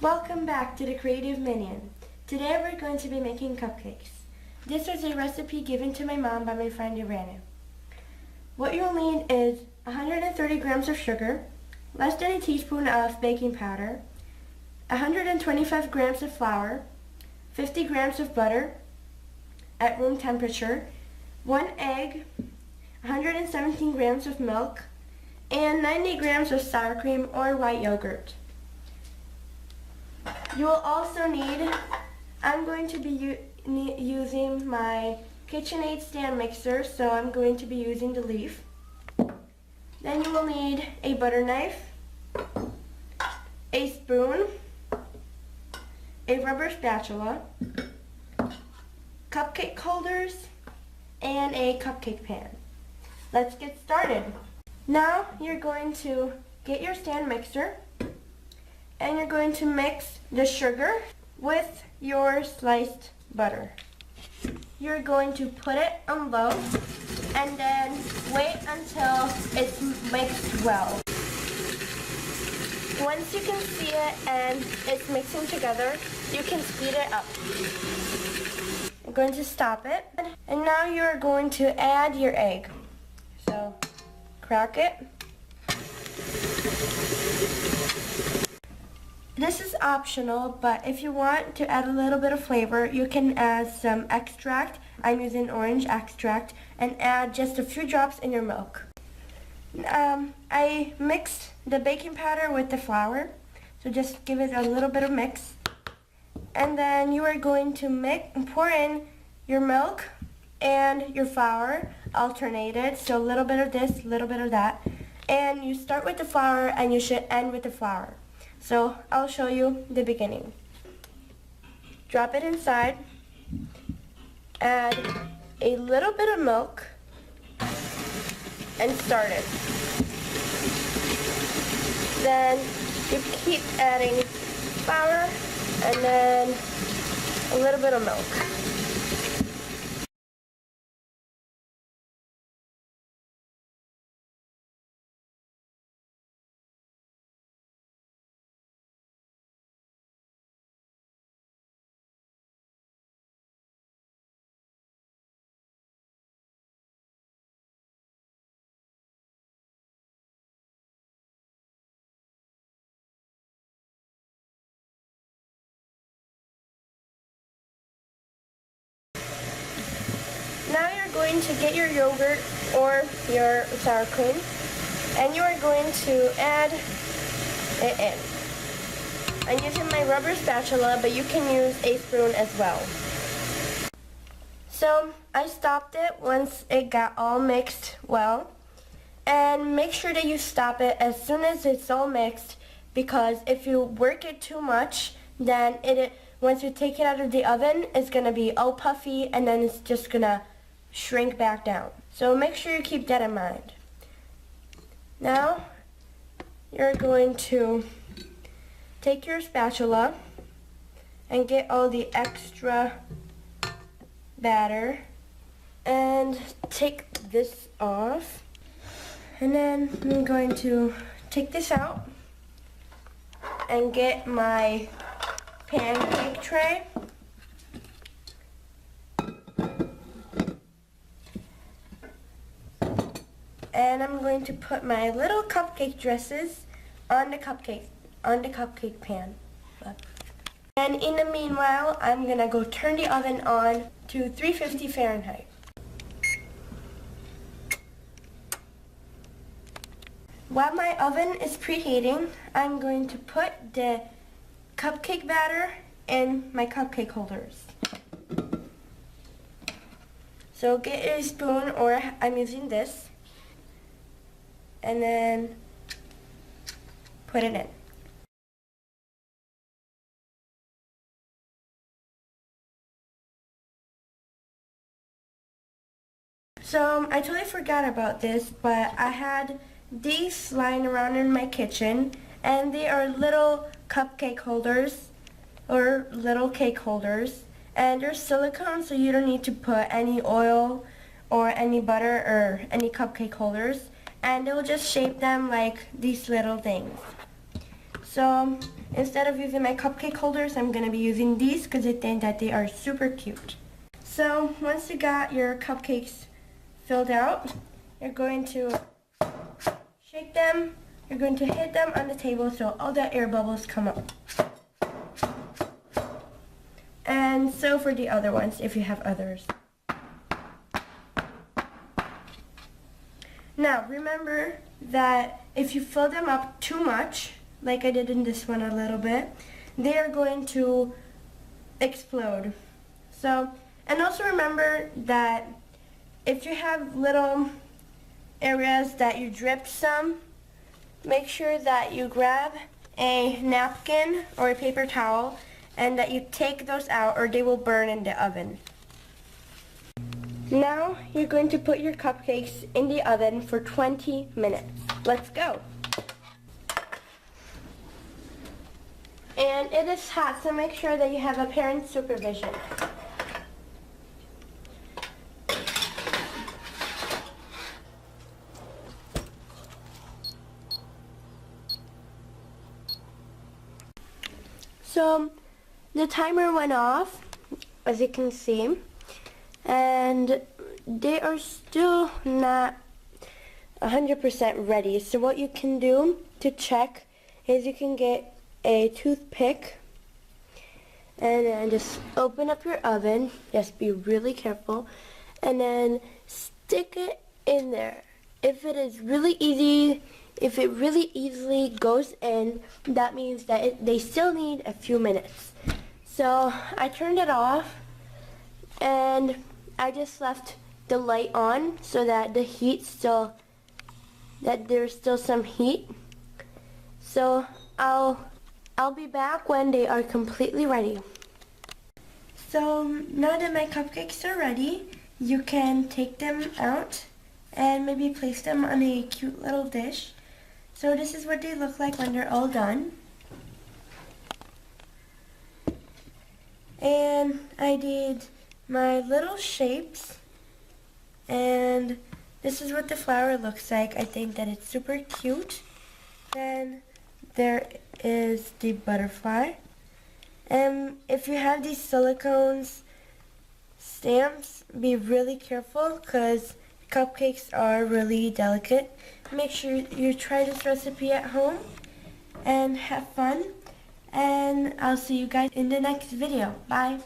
Welcome back to the Creative Minion. Today we're going to be making cupcakes. This was a recipe given to my mom by my friend Irana. What you'll need is 130 grams of sugar, less than a teaspoon of baking powder, 125 grams of flour, 50 grams of butter at room temperature, 1 egg, 117 grams of milk, and 90 grams of sour cream or white yogurt. You will also need, I'm going to be using my KitchenAid stand mixer, so I'm going to be using the leaf. Then you will need a butter knife, a spoon, a rubber spatula, cupcake holders, and a cupcake pan. Let's get started. Now you're going to get your stand mixer and you're going to mix the sugar with your sliced butter. You're going to put it on low and then wait until it's mixed well. Once you can see it and it's mixing together, you can speed it up. You're going to stop it, and now you're going to add your egg. So crack it. This is optional, but if you want to add a little bit of flavor, you can add some extract. I'm using orange extract, and add just a few drops in your milk. I mixed the baking powder with the flour, so just give it a little bit of mix. And then you are going to pour in your milk and your flour alternated, so a little bit of this, a little bit of that. And you start with the flour and you should end with the flour. So I'll show you the beginning. Drop it inside, add a little bit of milk, and start it. Then you keep adding flour and then a little bit of milk. Now you're going to get your yogurt or your sour cream, and you are going to add it in. I'm using my rubber spatula, but you can use a spoon as well. So I stopped it once it got all mixed well, and make sure that you stop it as soon as it's all mixed, because if you work it too much, then once you take it out of the oven, it's going to be all puffy, and then it's just going to shrink back down. So make sure you keep that in mind. Now you're going to take your spatula and get all the extra batter and take this off. And then I'm going to take this out and get my pancake tray. And I'm going to put my little cupcake dresses on the cupcake pan. And in the meanwhile, I'm gonna go turn the oven on to 350 Fahrenheit. While my oven is preheating, I'm going to put the cupcake batter in my cupcake holders. So get a spoon, or I'm using this, and then put it in. So I totally forgot about this, but I had these lying around in my kitchen, and they are little cupcake holders or little cake holders, and they're silicone, so you don't need to put any oil or any butter or any cupcake holders, and it will just shape them like these little things. So instead of using my cupcake holders, I'm going to be using these because I think that they are super cute. So once you got your cupcakes filled out, you're going to shake them. You're going to hit them on the table so all the air bubbles come up. And so for the other ones, if you have others. Now remember that if you fill them up too much, like I did in this one a little bit, they are going to explode. So, and also remember that if you have little areas that you dripped some, make sure that you grab a napkin or a paper towel and that you take those out or they will burn in the oven. Now you're going to put your cupcakes in the oven for 20 minutes. Let's go. And it is hot, so make sure that you have a parent supervision. So the timer went off, as you can see, and they are still not 100% ready. So what you can do to check is you can get a toothpick and then just open up your oven. Just be really careful, and then stick it in there. If it really easily goes in, that means that they still need a few minutes. So I turned it off and I just left the light on so that the heat still, that there's still some heat. So I'll be back when they are completely ready. So now that my cupcakes are ready, you can take them out and maybe place them on a cute little dish. So this is what they look like when they're all done. And I did my little shapes, and this is what the flower looks like. I think that it's super cute. Then there is the butterfly. And if you have these silicones stamps, be really careful because cupcakes are really delicate. Make sure you try this recipe at home and have fun. And I'll see you guys in the next video. Bye.